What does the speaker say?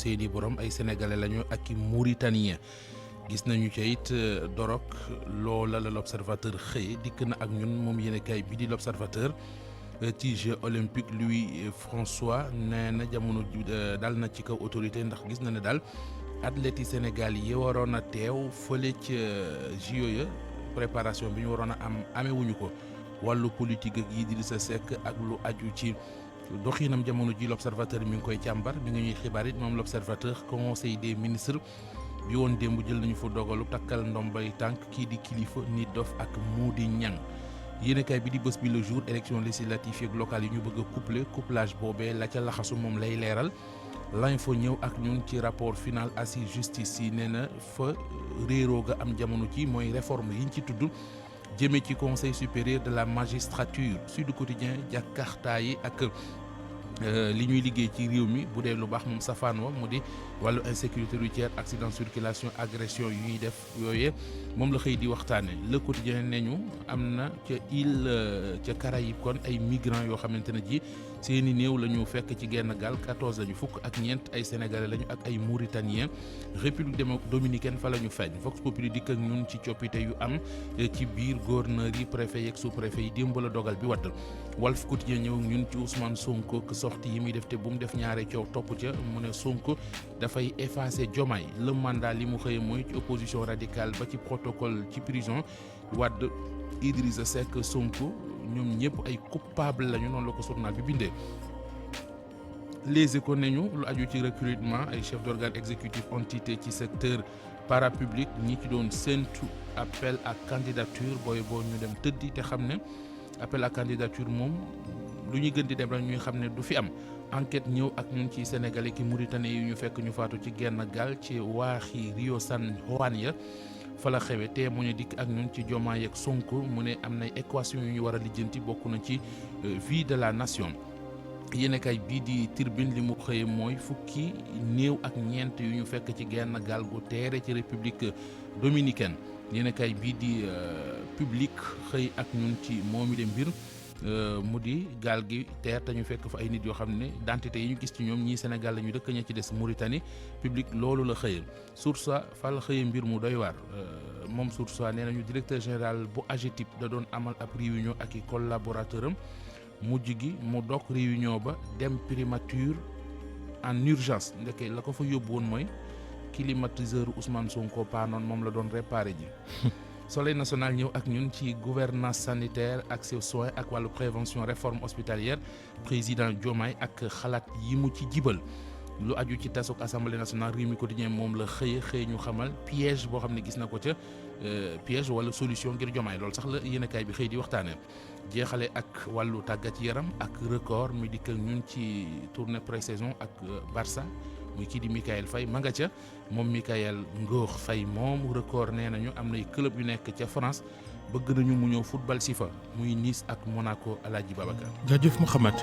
seeni borom ay sénégalais lañu ak i mauritanien gis nañu ca it dorog loola la l'observateur xëy dikk na ak ñun moom yéenekaay bi di l'observateur ci Jeux olympiques Louis François nee na jamono dal na ci kaw autorité ndax gis na ne daal athlètes yi Sénégal yi waroon a teew fële ca JO ya préparation bi ñu waroon a am amewuñu ko wàllu politique ak Idrissa Seck ak lu aju ci doxinam jamono ji l'observateur mi ngi koy càmbar mi ngi ñuy xibaar it moom l'observateur conseil des ministres bi woon démb jël nañu fa dogalu takkal ndombay tànk kii di kilifa nit dof ak Mody Niang yéenekaay bi di bés bi le jour élection législative ak locale yi ñu bëgg a couplage boobee la ca laxasu moom lay leeral l'info ñëw ak ñun ci rapport final assise justice yi nee na fa réeroo ga am jamono ci mooy réforme yiñ ci tudd jëmee ci conseil supérieur de la magistrature Sud Quotidien Jakarta yi ak li ñuy liggéey ci réew mi bu dee lu baax moom safaan wa mu di wàllu insécurité routière accident circulation agression yu ñuy def yooyee moom la xëy di waxtaane Le Quotidien ne ñu am na ca île ca Caraïbes kon ay migrants yoo xamante ne ji seeni néew la ñu fekk ci genn gaal 14 lañu fukk ak ñeent ay sénégalais lañu ak ay mauritaniens république dominicaine fa la ñu feeñ Vox Populi dikk ak ñun ci coppite yu am ci biir gouverneur yi préfet yeeg sous-préfet yi démb la dogal bi wadd Walf Quotidien ñëw ñun ci Ousmane Sonko sorti yi muy def te bu mu def ñaare coow topp ca mu ne Sonko dafay effacer Diomaye le mandat li mu xëye mooy ci opposition radicale ba ci protocole ci prison Wade Idrissa Seck Sonko ñoom ñëpp ay coupable lañu noonu la ko journal bi bindee. Les Échos nañu lu aju ci recrutement ay chef d'organe exécutif entité ci secteur parapublic ñi ci doon séntu appel à candidature booy boo ñu dem tëddi te xam ne appel à candidature moom lu ñuy gën di dem rek ñuy xam ne du fi am enquête ñëw ak ñun ci sénégalais ki mauritanien yi ñu fekk ñu faatu ci genn gaal ci waaxi Rio San Juan ya fa la xewe te mu ne dikk ak ñun ci Diomaye ak Sonko mu ne am nay équation yu ñu war a lijjanti bokk na ci vie de la nation yéenekaay bii di Tribune li mu xëye mooy fukki néew ak ñeent yu ñu fekk ci genn gaal gu teere ci république dominicaine yéenekaay bii di Public xëy ak ñun ci moomi de mbir mu di gaal gi teer te ñu fekk fa ay nit yoo xam ne identité yi ñu gis ci ñoom ñii Sénégal la ñu dëkk ña ci des Mauritanie Public loolu la xëye Source A fa la xëye mbir mu doy waar moom Source A nee nañu directeur général bu AGETIP da doon amal ab réunion ak i collaborateur am mujj gi mu dog réunion ba dem primature en urgence ndeke la ko fa yóbbu woon mooy climatiseur Ousmane Sonko paanoon moom la doon réparé ji Soleil national ñëw ak ñun ci gouvernance sanitaire accès aux soins ak wàllu prévention réforme hospitalière président Diomaye ak xalaat yi mu ci jibal lu aju ci tasuk assemblée nationale Rewmi Quotidien moom la xëy ñu xamal piège boo xam ne gis na ko ca piège wala solution ngir Diomaye loolu sax la yéenekaay bi xëy di waxtaane jeexale ak wàllu tàggat yaram ak record mi dikk ak ñun ci tournée pré-saison ak Barça muy kii di Mikayil Faye ma nga ca moom Mikayil Ngor Faye moom record nee nañu am nay club yu nekk ca France bëgg nañu mu ñëw football si fa muy Nice ak Monaco Aladji Babacar. jaajëf Mouhamed.